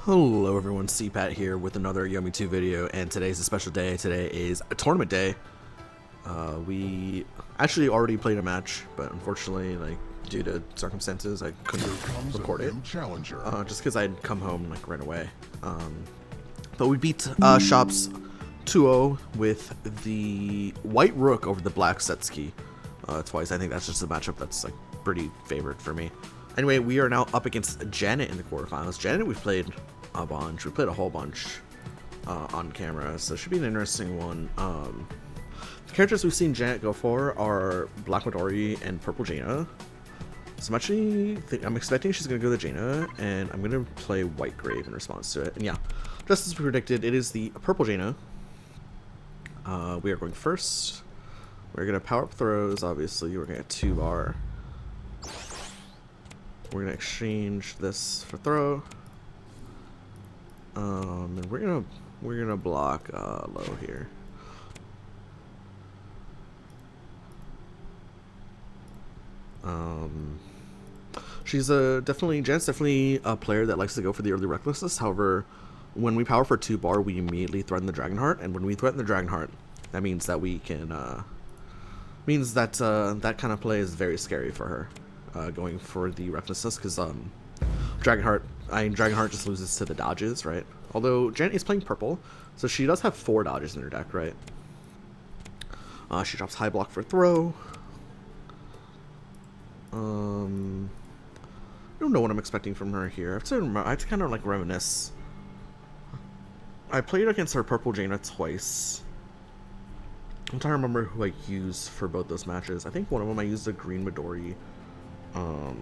Hello everyone, cpat here with another YOMI 2 video, and today's a special day. Today is a tournament day. We actually already played a match, but unfortunately, due to circumstances, I couldn't record it. Just because I'd come home right away. But we beat Shops 2-0 with the White Rook over the Black Setski twice. I think that's just a matchup that's pretty favored for me. Anyway, we are now up against Jaina in the quarterfinals. Jaina, we've played a bunch. We played a whole bunch on camera, so it should be an interesting one. The characters we've seen Jaina go for are Black Midori and Purple Jaina. So I'm expecting she's going to go to Jaina, and I'm going to play White Grave in response to it. And yeah, just as predicted, it is the Purple Jaina. We are going first. We're going to power up throws, obviously. We're going to get 2-bar. We're gonna exchange this for throw, and we're gonna block low here. Jane's definitely a player that likes to go for the early recklessness. However, when we power for 2-bar, we immediately threaten the Dragonheart, and when we threaten the Dragonheart, that means that we can that kind of play is very scary for her. Going for the recklessness, because Dragonheart just loses to the dodges, right? Although Janet is playing purple, so she does have 4 dodges in her deck, right? She drops high block for throw. I don't know what I'm expecting from her here. I have to kind of reminisce. I played against her purple Jaina twice. I'm trying to remember who I used for both those matches. I think one of them I used a green Midori. I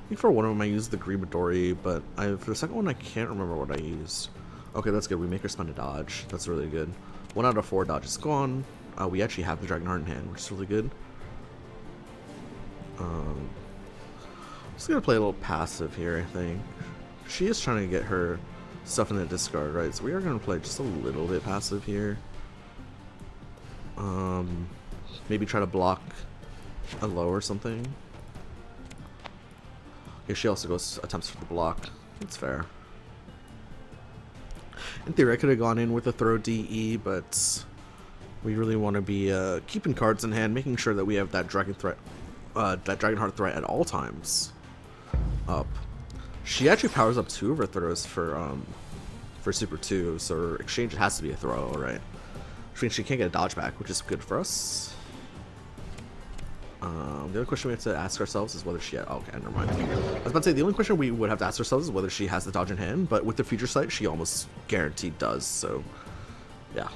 think for one of them I used the green Midori, but for the second one I can't remember what I used. Okay, that's good. We make her spend a dodge. That's really good. 1 out of 4 dodges gone. We actually have the Dragonheart in hand, which is really good. Just gonna play a little passive here, I think. She is trying to get her stuff in the discard, right? So we are gonna play just a little bit passive here. Maybe try to block a low or something. Okay, she also attempts for the block. That's fair. In theory, I could have gone in with a throw DE, but we really want to be keeping cards in hand, making sure that we have that Dragonheart threat at all times up. She actually powers up 2 of her throws for Super 2, so her exchange has to be a throw, right? Which means she can't get a dodge back, which is good for us. The only question we have to ask ourselves is whether she had... Oh, okay, never mind. I was about to say, the only question we would have to ask ourselves is whether she has the dodge in hand, but with the future sight, she almost guaranteed does, so... Yeah.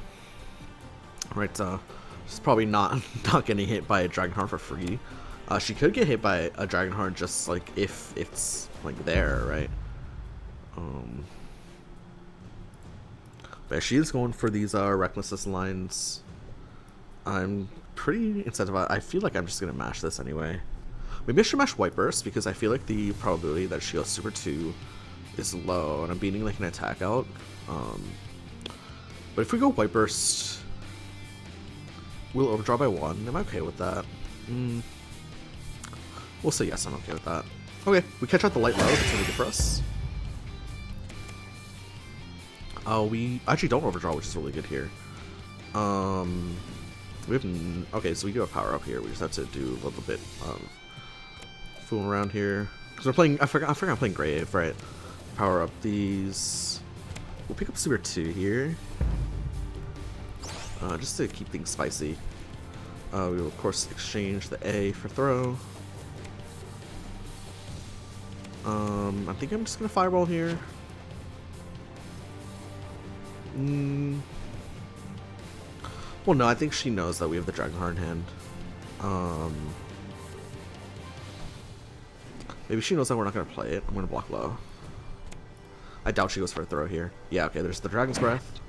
Right, she's probably not getting hit by a Dragonheart for free. She could get hit by a Dragonheart just, if it's, there, right? But she is going for these recklessness lines. I'm pretty incentivized. I feel like I'm just gonna mash this anyway. Maybe I should mash White Burst, because I feel like the probability that she goes Super 2 is low, and I'm beating an attack out. But if we go White Burst, we'll overdraw by 1. Am I okay with that? We'll say yes, I'm okay with that. Okay, we catch out the light low. That's really good for us. We actually don't overdraw, which is really good here. Okay, so we do have power up here. We just have to do a little bit of fooling around here. Because we're playing, I forgot I'm playing Grave, right? Power up these. We'll pick up Super 2 here. Just to keep things spicy. We will, of course, exchange the A for throw. I think I'm just going to fireball here. Well, no, I think she knows that we have the Dragonheart in hand. Maybe she knows that we're not going to play it. I'm going to block low. I doubt she goes for a throw here. Yeah, okay, there's the Dragon's Breath.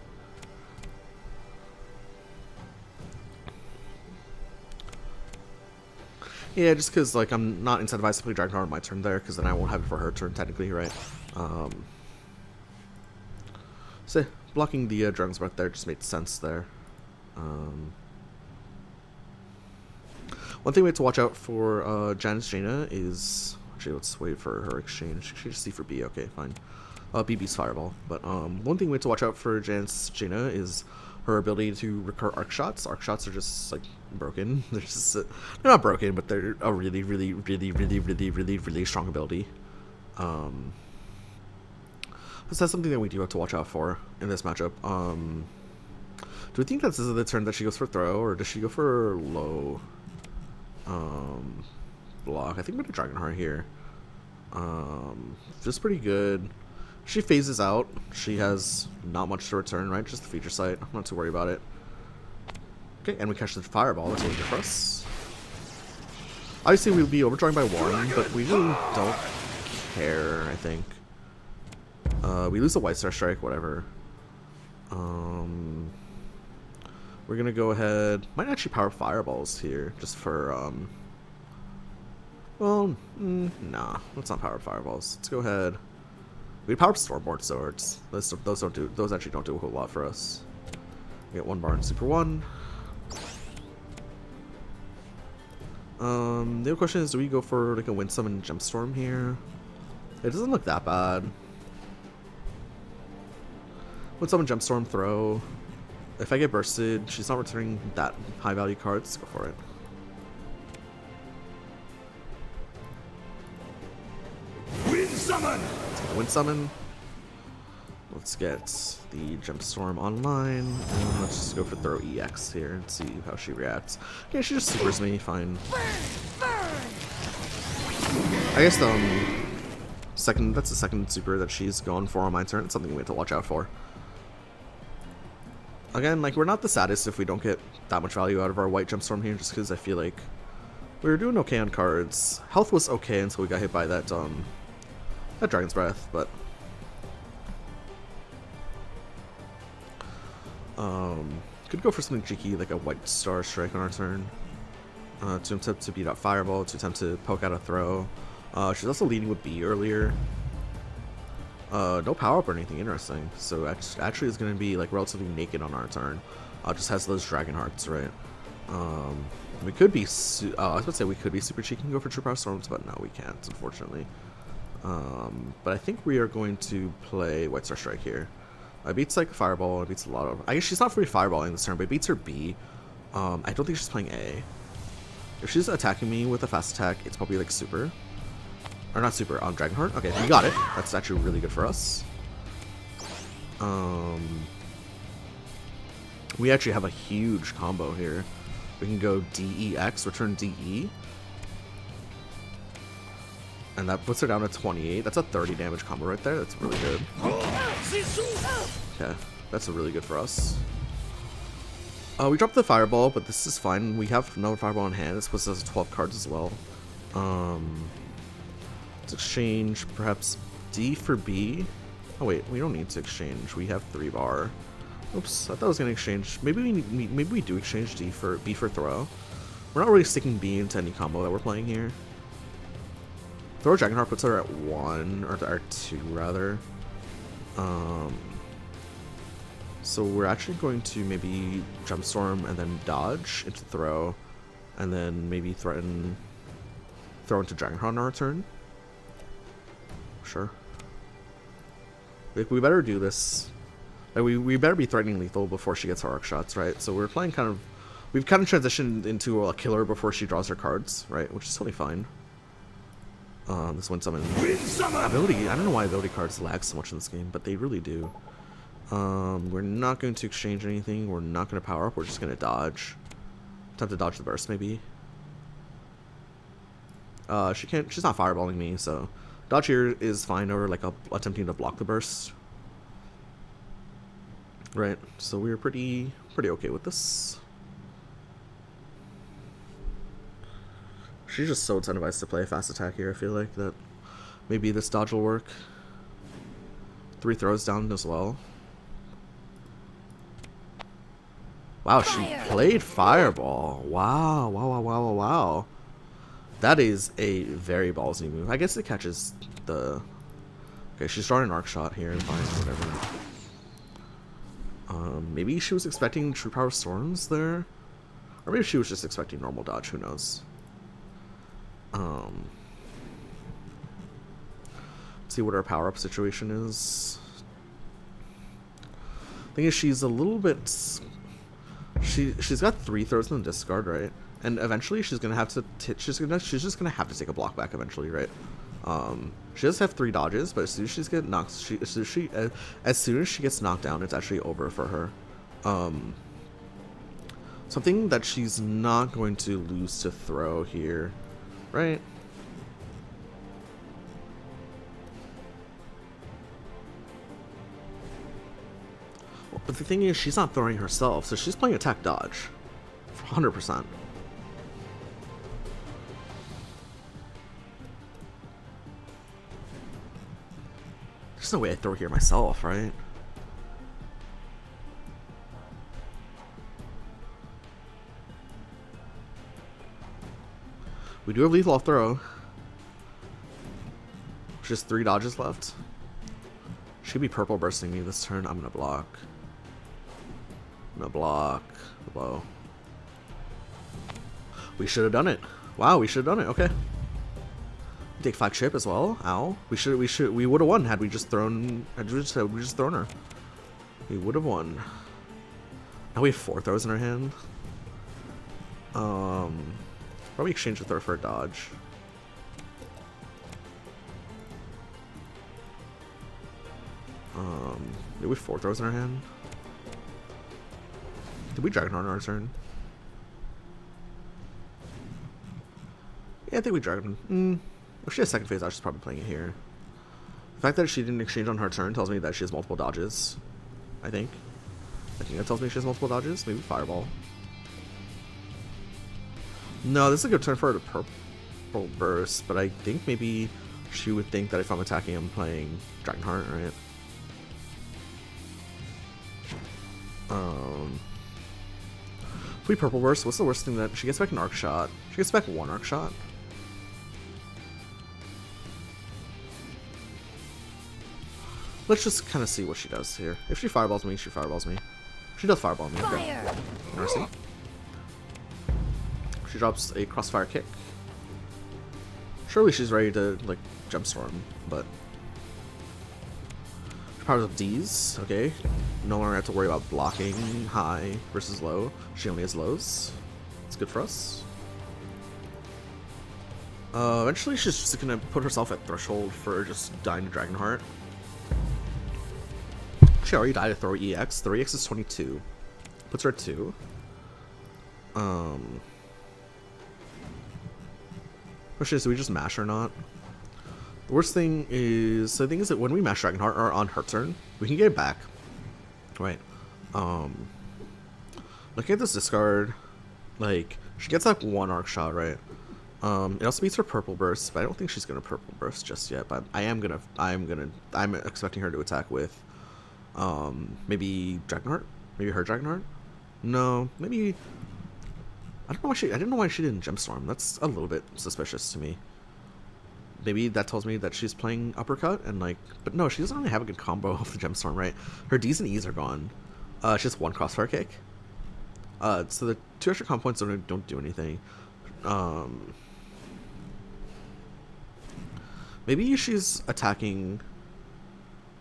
Yeah, just because, I'm not incentivized to play Dragonheart on my turn there, because then I won't have it for her turn, technically, right? So, blocking the Dragon's Breath there just made sense there. One thing we have to watch out for Jaina is Actually, let's wait for her exchange. She just C for B. Okay, fine. BB's Fireball. But one thing we have to watch out for Jaina is her ability to recur arc shots. Arc shots are just like broken. They're just they're not broken, but they're a really strong ability. So that's something that we do have to watch out for in this matchup. Do we think that this is the turn that she goes for throw, or does she go for low block? I think we're gonna Dragonheart here. Just pretty good. She phases out. She has not much to return, right? Just the feature sight. I'm not too worried about it. Okay, and we catch the Fireball. That's really good for us. Obviously, we'll be overdrawing by 1, but we really don't care, I think. We lose the White Star Strike, whatever. We're gonna go ahead. Might actually power Fireballs here, just for well, nah. Let's not power Fireballs. Let's go ahead. We power Stormboard Swords. Those actually don't do a whole lot for us. We get 1 bar in Super 1. The other question is, do we go for like a Wind Summon Gemstorm here? It doesn't look that bad. Wind Summon Gemstorm throw. If I get bursted, she's not returning that high value card. Let's go for it. Wind Summon! Let's get Wind Summon. Let's get the Gemstorm online. And let's just go for throw EX here and see how she reacts. Okay, she just supers me, fine. I guess that's the second super that she's going for on my turn. It's something we have to watch out for. Again, like, we're not the saddest if we don't get that much value out of our white Gemstorm here, just because I feel like we were doing okay on cards. Health was okay until we got hit by that Dragon's Breath, but could go for something cheeky like a White Star Strike on our turn. To attempt to beat out Fireball, to attempt to poke out a throw. She's also leading with B earlier. No power up or anything interesting, so actually is going to be like relatively naked on our turn. Just has those Dragon Hearts, right? We could be, I was about to say we could be super cheeky and go for True Power Storms, but no, we can't, unfortunately. But I think we are going to play White Star Strike here. It beats like Fireball, it beats a lot of, I guess she's not free fireballing this turn, but it beats her B. I don't think she's playing A. If she's attacking me with a fast attack, it's probably like super. Or not super, Dragonheart. Okay, we got it. That's actually really good for us. We actually have a huge combo here. We can go DEX, return DE. And that puts her down to 28. That's a 30 damage combo right there. That's really good. Okay, that's really good for us. We dropped the Fireball, but this is fine. We have another Fireball in hand. This puts us 12 cards as well. Let's exchange perhaps D for B. Oh wait, we don't need to exchange. We have 3 bar. Oops, I thought I was gonna exchange. Maybe we do exchange D for B for throw. We're not really sticking B into any combo that we're playing here. Throw Dragonheart puts her at 1 or 2 rather. So we're actually going to maybe Gemstorm and then dodge into throw, and then maybe throw into Dragonheart on our turn. Sure. Like, we better do this. Like, we better be threatening lethal before she gets her arc shots, right? So we're playing kind of, we've kind of transitioned into a killer before she draws her cards, right? Which is totally fine. This Wind Summon ability, I don't know why ability cards lag so much in this game, but they really do. We're not going to exchange anything. We're not going to power up. We're just going to dodge. Time to dodge the burst, maybe. She's not fireballing me, so dodge here is fine over like attempting to block the burst. Right. So we're pretty okay with this. She's just so incentivized to play a fast attack here. I feel like that maybe this dodge will work. 3 throws down as well. Wow, she played Fireball. Wow. That is a very ballsy move. I guess it catches the... Okay, she's drawing an arc shot here. Fine, whatever. Maybe she was expecting True Power Storms there? Or maybe she was just expecting normal dodge, who knows? see what our power-up situation is. Thing is, she's a little bit... She's got 3 throws in the discard, right? And eventually she's gonna have to she's just gonna have to take a block back eventually, right? She does have 3 dodges, but as soon as she gets knocked down, it's actually over for her. Something that she's not going to lose to throw here, right? But the thing is, she's not throwing herself, so she's playing attack dodge. 100%. There's no way I throw here myself, right? We do have lethal off throw. Just 3 dodges left. She could be purple bursting me this turn. I'm gonna block. I'm gonna block. Low. We should have done it. Wow, we should have done it. Okay. Take 5 chip as well. Ow. We would have won had we just thrown. Had we just thrown her. We would have won. Now we have 4 throws in our hand. Probably exchange a throw for a dodge. Did we have 4 throws in our hand? Did we Dragon Heart on our turn? Yeah, I think we Dragon. If she has second phase, I was probably playing it here. The fact that she didn't exchange on her turn tells me that she has multiple dodges. I think that tells me she has multiple dodges. Maybe Fireball. No, this is a good turn for her to purple burst, but I think maybe she would think that if I'm attacking, I'm playing Dragon Heart, right? If we purple burst, what's the worst thing that she gets back? An arc shot. She gets back 1 arc shot. Let's just kind of see what she does here. If she fireballs me, she fireballs me. She does fireball me. Okay. Mercy. She drops a crossfire kick. Surely she's ready to like jump storm, but she powers up D's. Okay. No longer have to worry about blocking high versus low. She only has lows. It's good for us. Eventually she's just gonna put herself at threshold for just dying to Dragonheart. She already died to throw EX. Throw EX is 22. Puts her at 2. Question is, do we just mash or not? The worst thing is, so the thing is that when we mash Dragonheart or on her turn, we can get it back. Right. Looking at this discard, like, she gets like 1 arc shot, right? It also beats her purple burst, but I don't think she's gonna purple burst just yet. But I'm expecting her to attack with, maybe Dragonheart, maybe her Dragonheart. No, maybe. I didn't know why she didn't Gemstorm. That's a little bit suspicious to me. Maybe that tells me that she's playing Uppercut and like, but no, she doesn't really have a good combo of the Gemstorm, right? Her D's and E's are gone. She has 1 crossfire kick. So the 2 extra comp points don't do anything. Maybe she's attacking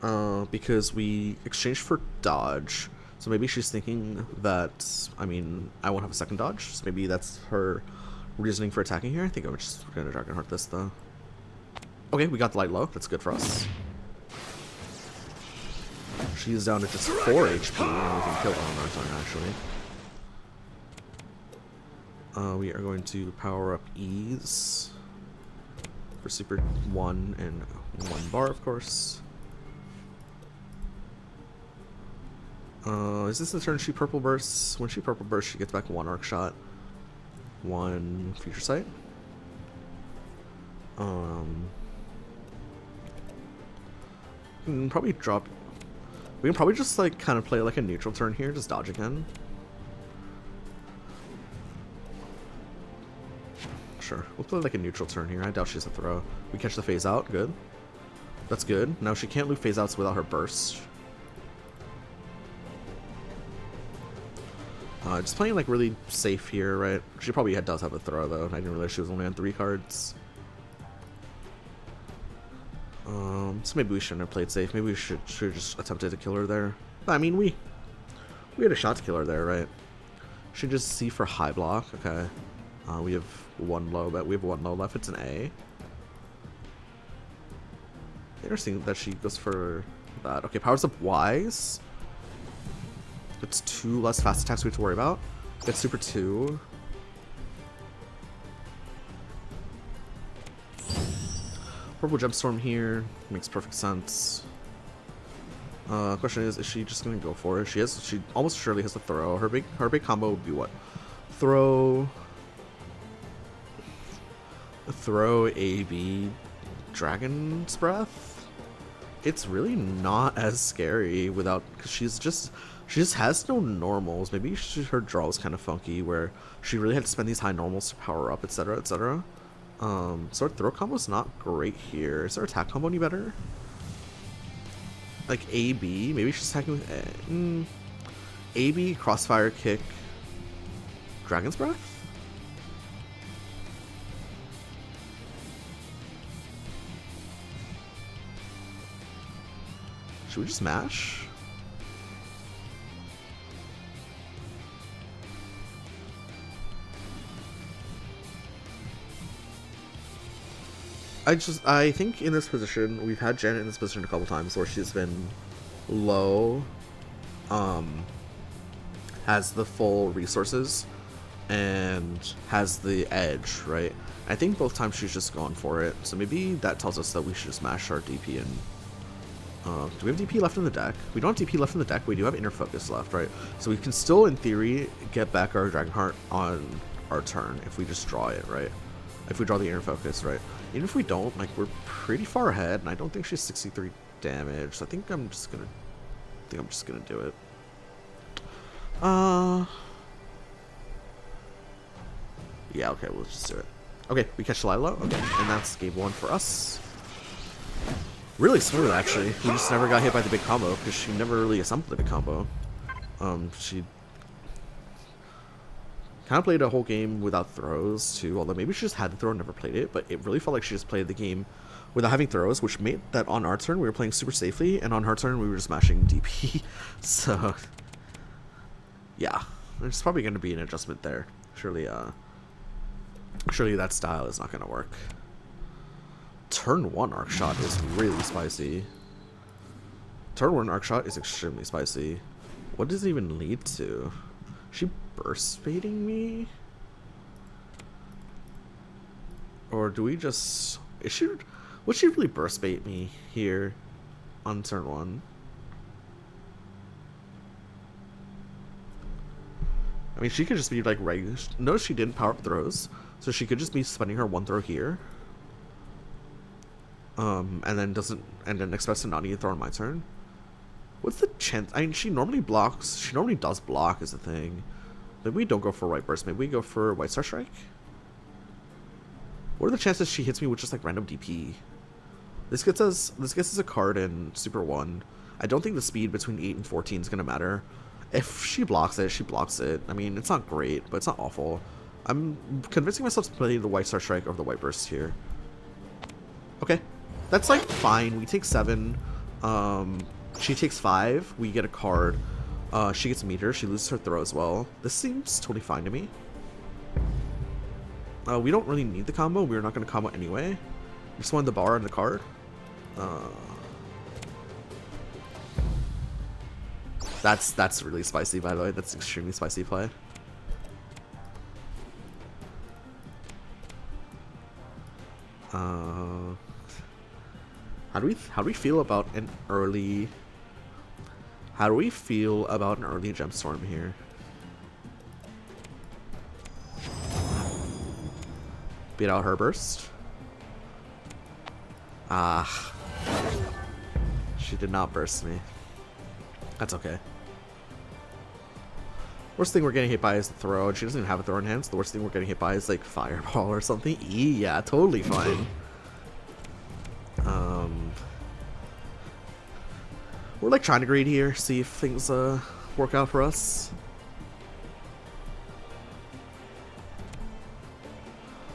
because we exchanged for dodge. So maybe she's thinking that, I mean, I won't have a second dodge. So maybe that's her reasoning for attacking here. I think I'm just going to Dragonheart this, though. Okay, we got the light low. That's good for us. She's down to just 4 HP, and we can kill her on our turn, actually. We are going to power up E's for Super 1 and 1 bar, of course. Is this the turn she purple bursts? When she purple bursts, she gets back 1 arc shot, 1 future sight. We can probably drop. We can probably just like kind of play like a neutral turn here, just dodge again. Sure, we'll play like a neutral turn here. I doubt she has a throw. We catch the phase out. Good. That's good. Now she can't loop phase outs without her burst. Just playing like really safe here, right? She probably does have a throw though. I didn't realize she was only on 3 cards. So maybe we shouldn't have played safe. Maybe we should just attempted to kill her there. But, I mean, we had a shot to kill her there, right? Should just C for high block. Okay. We have one low, but we have one low left. It's an A. Interesting that she goes for that. Okay, powers up Ys. It's 2 less fast attacks we have to worry about. Get super 2. Purple Gemstorm here makes perfect sense. Question is she just gonna go for it? She almost surely has to throw. Her big combo would be what? Throw AB Dragon's Breath. It's really not as scary without, because she just has no normals. Maybe her draw was kind of funky where she really had to spend these high normals to power up, etc., etc. So our throw combo's not great here. Is our attack combo any better? Like AB, maybe she's attacking with AB, Crossfire Kick, Dragon's Breath? Should we just mash? I think in this position, we've had Jaina in this position a couple times where she's been low, has the full resources, and has the edge, right? I think both times she's just gone for it, so maybe that tells us that we should just mash our DP and do we have DP left in the deck? We don't have DP left in the deck, but we do have Inner Focus left, right? So we can still, in theory, get back our Dragonheart on our turn if we just draw it, right? If we draw the Inner Focus, right? Even if we don't, like, we're pretty far ahead, and I don't think she's 63 damage, so I think I'm just gonna do it. Yeah, okay, we'll just do it. Okay, we catch Lilo, okay, and that's game 1 for us. Really smooth, actually. We just never got hit by the big combo, because she never really assembled the big combo. She kind of played a whole game without throws, too, although maybe she just had the throw and never played it, but it really felt like she just played the game without having throws, which made that on our turn we were playing super safely, and on her turn we were just mashing DP. So, yeah, there's probably going to be an adjustment there. Surely that style is not going to work. Turn 1 arc shot is really spicy. Turn 1 arc shot is extremely spicy. What does it even lead to? She burst baiting me? Or do we just... would she really burst bait me here on turn 1? I mean, she could just be like regular. Notice she didn't power up throws, so she could just be spending her 1 throw here. And then expects to not need to throw on my turn. What's the chance? I mean, she normally blocks. She normally does block is the thing. Maybe we don't go for White Burst. Maybe we go for White Star Strike. What are the chances she hits me with just like random DP? This gets us a card in Super 1. I don't think the speed between 8 and 14 is gonna matter. If she blocks it, she blocks it. I mean, it's not great, but it's not awful. I'm convincing myself to play the White Star Strike over the White Burst here. Okay. That's like fine. We take 7. She takes 5. We get a card. She gets meter. She loses her throw as well. This seems totally fine to me. We don't really need the combo. We're not going to combo anyway. We just wanted the bar and the card. That's really spicy, by the way. That's extremely spicy play. How do we feel about an early? How do we feel about an early Gemstorm here? Beat out her burst. Ah, she did not burst me. That's okay. Worst thing we're getting hit by is the throw, and she doesn't even have a throw in hand, so the worst thing we're getting hit by is like fireball or something. Yeah, totally fine. We're like trying to grade here, see if things work out for us.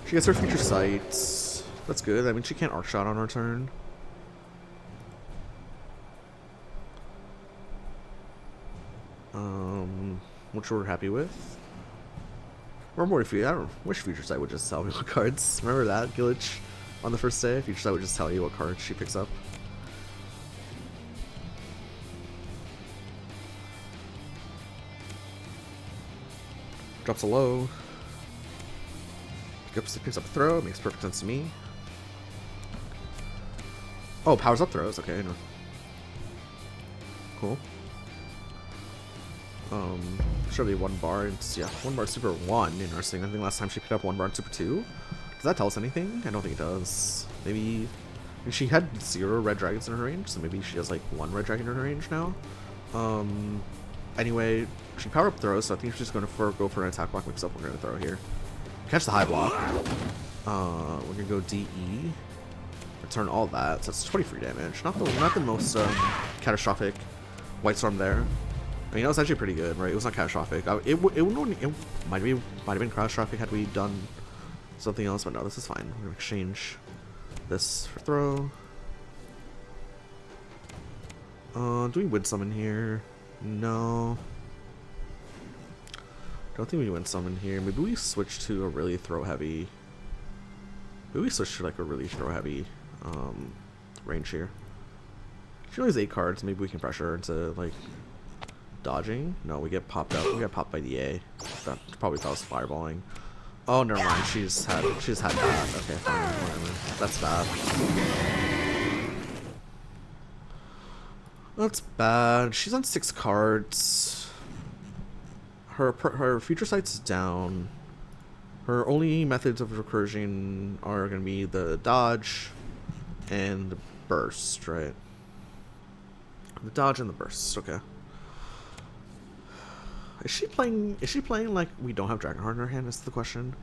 She gets her future sights. That's good. I mean, she can't arc shot on her turn. Which we're happy with. Or more if you, I don't know, wish Future Sight would just tell me what cards. Remember that glitch on the first day? Future Sight would just tell you what cards she picks up. Drops a low. Picks up a throw. Makes perfect sense to me. Oh, powers up throws. Okay, no. Cool. Should be 1 bar. It's, yeah, 1 bar super 1. Interesting. I think last time she picked up 1 bar and super 2. Does that tell us anything? I don't think it does. Maybe she had 0 red dragons in her range, so maybe she has like 1 red dragon in her range now. Anyway, she power up throws, so I think she's going to go for an attack block mix up. We're going to throw here. Catch the high block. We're going to go DE. Return all that. So that's 20 free damage. Not the most catastrophic White Storm there. I mean, that was actually pretty good, right? It was not catastrophic. It might have been catastrophic had we done something else, but no, this is fine. We're gonna exchange this for throw. Do we win summon here? No. Don't think we win summon here. Maybe we switch to a really throw heavy. Maybe we switch to like a really throw heavy range here. She only has 8 cards. Maybe we can pressure her into like dodging. No, we get popped out. We get popped by the A. That probably thought was fireballing. Oh, never mind. She's had that. Okay, fine. Whatever. That's bad. That's bad. She's on 6 cards. Her Future Sight's down. Her only methods of recursion are going to be the dodge and the burst, right? The dodge and the burst. Okay. Is she playing like we don't have Dragonheart in her hand? Is the question.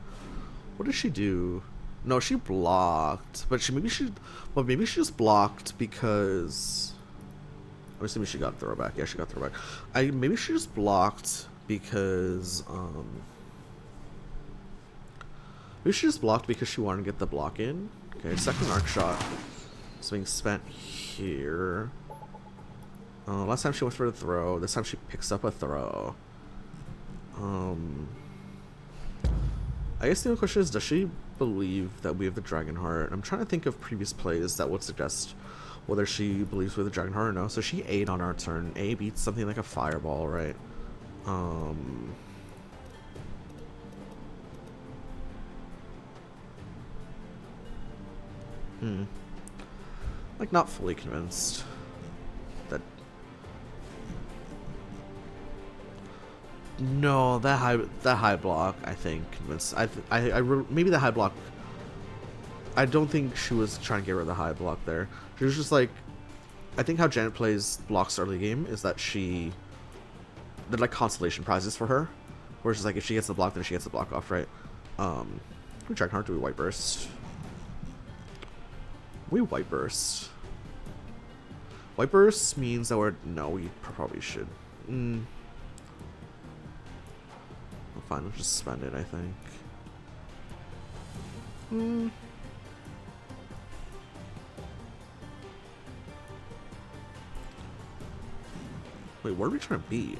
What did she do? No, she blocked, but maybe she just blocked because I'm assuming she got throwback. Yeah, she got throwback. Maybe she just blocked because maybe she just blocked because she wanted to get the block in. Okay, second arc shot is being spent here. Last time she went for the throw. This time she picks up a throw. I guess the only question is, does she believe that we have the Dragonheart? I'm trying to think of previous plays that would suggest whether she believes we have the Dragonheart or no. So she 8 on our turn. A beats something like a fireball, right? Like, not fully convinced that. No, that high block, I think, convinced. Maybe the high block. I don't think she was trying to get rid of the high block there. She was just like, I think how Janet plays blocks early game is that they're like consolation prizes for her, where she's like, if she gets the block, then she gets the block off, right? We Dragonheart, do we White Burst? We White Burst. White Burst means that we probably should. Well, fine, let's just spend it, I think. Wait, what are we trying to beat?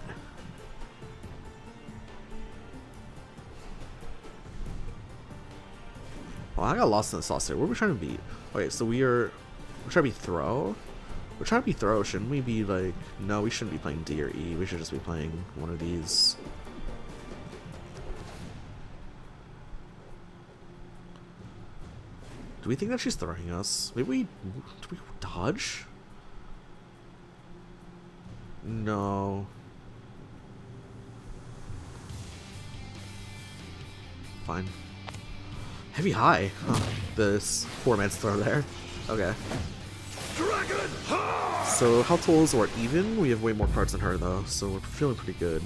Oh, I got lost in the sauce here. What are we trying to beat? Okay, so we're trying to be throw. We're trying to be throw. Shouldn't we be like? No, we shouldn't be playing D or E. We should just be playing one of these. Do we think that she's throwing us? Maybe do we dodge? No. Fine. Heavy high. Huh. This poor man's throw there. Okay. So health totals are even. We have way more cards than her though, so we're feeling pretty good.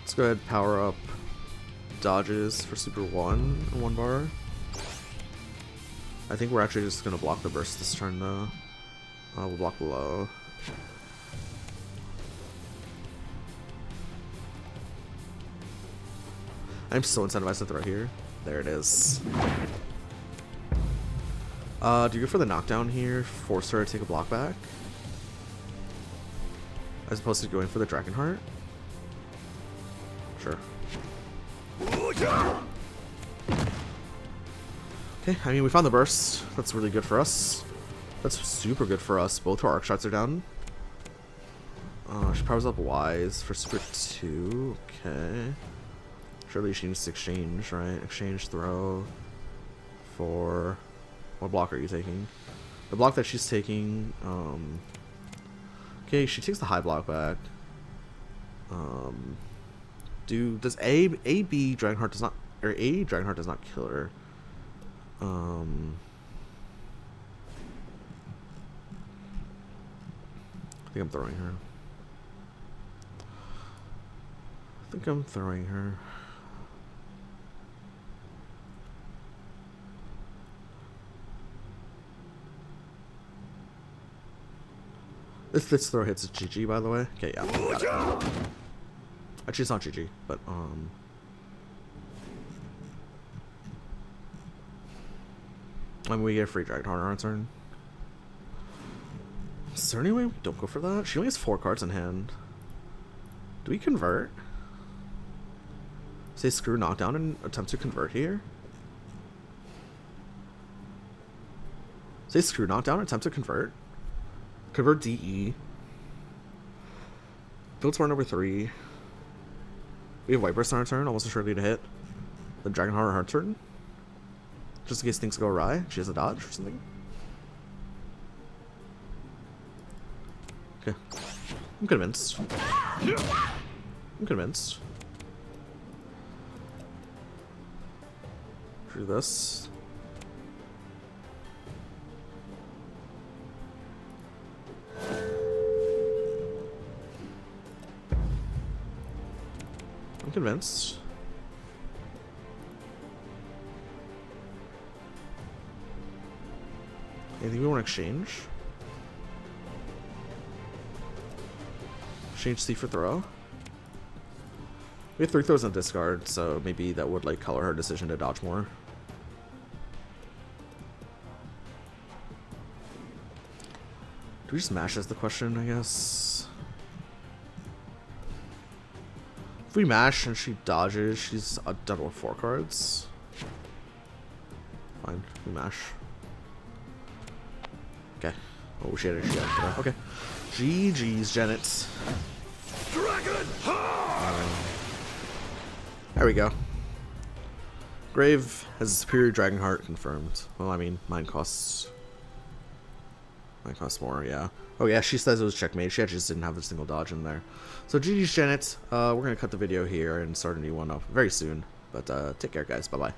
Let's go ahead and power up dodges for Super 1 bar. I think we're actually just gonna block the burst this turn though. We'll block below. I'm so incentivized to throw here. There it is. Do you go for the knockdown here? Force her to take a block back? As opposed to going for the Dragon Heart? Sure. Okay, I mean, we found the burst. That's really good for us. That's super good for us. Both our arc shots are down. She powers up Wise for Super 2. Okay. Surely she needs to exchange, right? Exchange throw for... What block are you taking? The block that she's taking, okay, she takes the high block back. Does B Dragonheart does not, or A Dragonheart does not kill her. I think I'm throwing her. If this throw hits, it's GG, by the way. Okay, yeah. Got it. Actually, it's not GG, but, and we get a free Dragon Heart on our turn. Is there any way we don't go for that? She only has 4 cards in hand. Do we convert? Say screw knockdown and attempt to convert here? Say screw knockdown and attempt to convert? Convert DE. Build to our number 3. We have White Burst on our turn, almost surely to hit. The Dragon Heart on her turn. Just in case things go awry. She has a dodge or something. Okay. I'm convinced. Do this. I'm convinced. Anything we want to exchange? Exchange C for throw. We have 3 throws in discard, so maybe that would like color her decision to dodge more. Do we just mash as the question, I guess? If we mash and she dodges, she's done with 4 cards. Fine, we mash. Okay. Oh, she had it. Okay. GG's, Janet. Dragon Heart! There we go. Grave has a superior Dragon Heart confirmed. Well, I mean, mine costs more, yeah. Oh yeah, she says it was checkmate. She actually just didn't have a single dodge in there. So GG's, Janet. We're gonna cut the video here and start a new one up very soon. But take care, guys. Bye-bye.